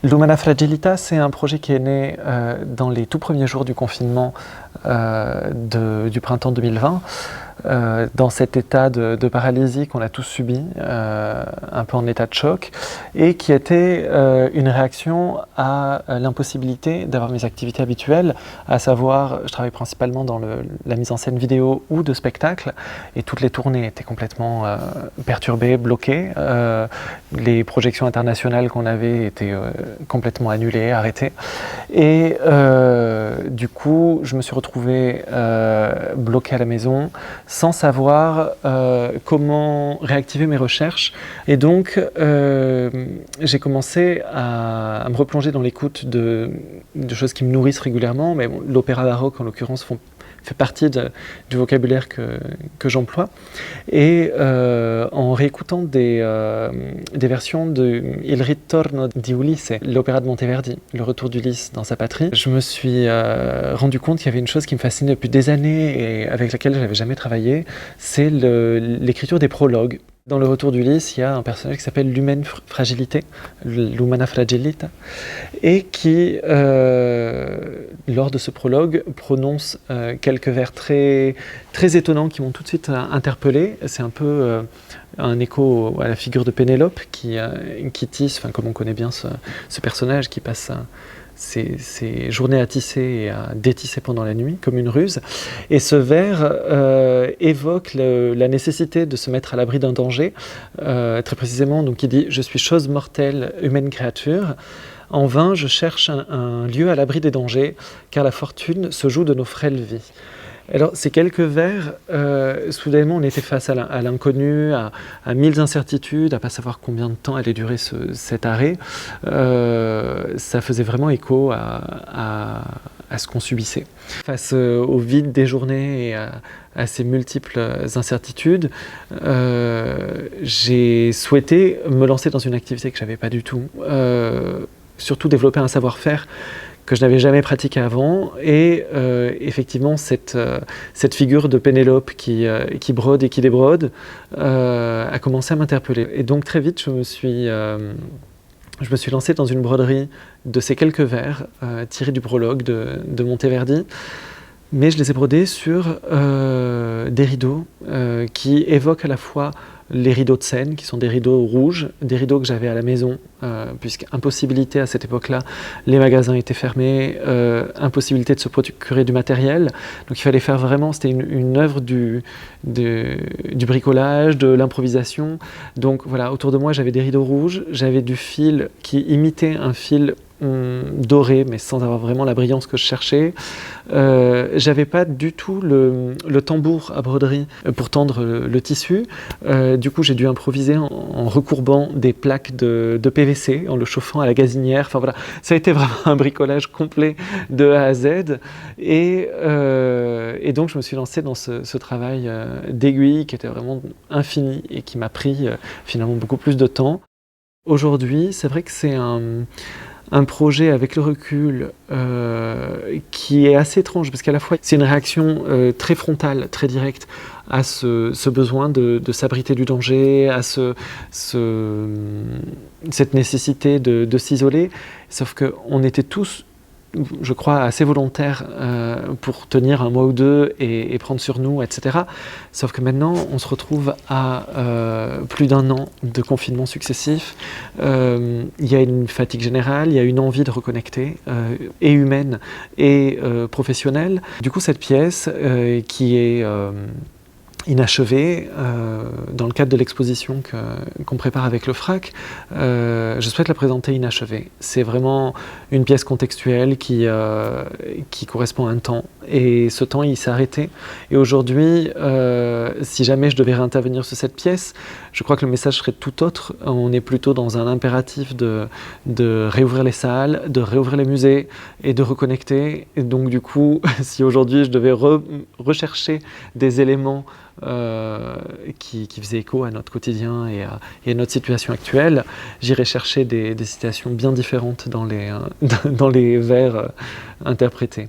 L'Humana Fragilita, c'est un projet qui est né dans les tout premiers jours du confinement du printemps 2020, dans cet état de paralysie qu'on a tous subi, un peu en état de choc, et qui était une réaction à l'impossibilité d'avoir mes activités habituelles, à savoir, je travaille principalement dans la mise en scène vidéo ou de spectacle, et toutes les tournées étaient complètement perturbées, bloquées. Les projections internationales qu'on avait étaient complètement annulées, arrêtées. Et du coup, je me suis retrouvé bloqué à la maison, sans savoir comment réactiver mes recherches. Et donc, j'ai commencé à me replonger dans l'écoute de choses qui me nourrissent régulièrement. Mais bon, l'opéra baroque, en l'occurrence, fait partie du vocabulaire que j'emploie. Et en réécoutant des versions de Il ritorno di Ulisse, l'opéra de Monteverdi, le retour d'Ulysse dans sa patrie, je me suis rendu compte qu'il y avait une chose qui me fascinait depuis des années et avec laquelle je n'avais jamais travaillé, c'est l'écriture des prologues. Dans le retour d'Ulysse, il y a un personnage qui s'appelle l'Humaine Fragilité, l'Humana Fragilita, et qui, lors de ce prologue, prononce quelques vers très, très étonnants qui m'ont tout de suite interpellé. C'est un peu un écho à la figure de Pénélope qui tisse, comme on connaît bien ce personnage qui passe ses journées à tisser et à détisser pendant la nuit, comme une ruse. Et ce vers évoque la nécessité de se mettre à l'abri d'un danger, très précisément, donc il dit « Je suis chose mortelle, humaine créature. En vain, je cherche un lieu à l'abri des dangers, car la fortune se joue de nos frêles vies. » Alors, ces quelques vers, soudainement, on était face à l'inconnu, à mille incertitudes, à ne pas savoir combien de temps allait durer cet arrêt. Ça faisait vraiment écho à ce qu'on subissait. Face au vide des journées et à ces multiples incertitudes, j'ai souhaité me lancer dans une activité que je n'avais pas du tout, surtout développer un savoir-faire que je n'avais jamais pratiqué avant, et effectivement cette figure de Pénélope qui brode et qui débrode a commencé à m'interpeller. Et donc très vite je me suis lancé dans une broderie de ces quelques vers tirés du prologue de Monteverdi, mais je les ai brodés sur des rideaux qui évoquent à la fois les rideaux de scène, qui sont des rideaux rouges, des rideaux que j'avais à la maison, puisque impossibilité à cette époque-là, les magasins étaient fermés, impossibilité de se procurer du matériel. Donc il fallait faire vraiment, c'était une œuvre du bricolage, de l'improvisation. Donc voilà, autour de moi j'avais des rideaux rouges, j'avais du fil qui imitait un fil doré, mais sans avoir vraiment la brillance que je cherchais. J'avais pas du tout le tambour à broderie pour tendre le tissu. Du coup, j'ai dû improviser en recourbant des plaques de PVC, en le chauffant à la gazinière. Enfin voilà, ça a été vraiment un bricolage complet de A à Z. Et donc, je me suis lancé dans ce travail d'aiguille qui était vraiment infini et qui m'a pris finalement beaucoup plus de temps. Aujourd'hui, c'est vrai que c'est un projet avec le recul qui est assez étrange, parce qu'à la fois c'est une réaction très frontale, très directe à ce besoin de s'abriter du danger, à cette nécessité de s'isoler, sauf qu'on était tous, je crois, assez volontaires pour tenir un mois ou deux et prendre sur nous, etc. Sauf que maintenant, on se retrouve à plus d'un an de confinement successif. Il y a une fatigue générale, il y a une envie de reconnecter, et humaine et professionnelle. Du coup, cette pièce qui est inachevée, dans le cadre de l'exposition qu'on prépare avec le FRAC, je souhaite la présenter inachevée. C'est vraiment une pièce contextuelle qui correspond à un temps, et ce temps il s'est arrêté. Et aujourd'hui, si jamais je devais réintervenir sur cette pièce, je crois que le message serait tout autre. On est plutôt dans un impératif de réouvrir les salles, de réouvrir les musées et de reconnecter. Et donc du coup, si aujourd'hui je devais rechercher des éléments qui faisaient écho à notre quotidien et à notre situation actuelle, j'irai chercher des citations bien différentes dans les vers interprétés.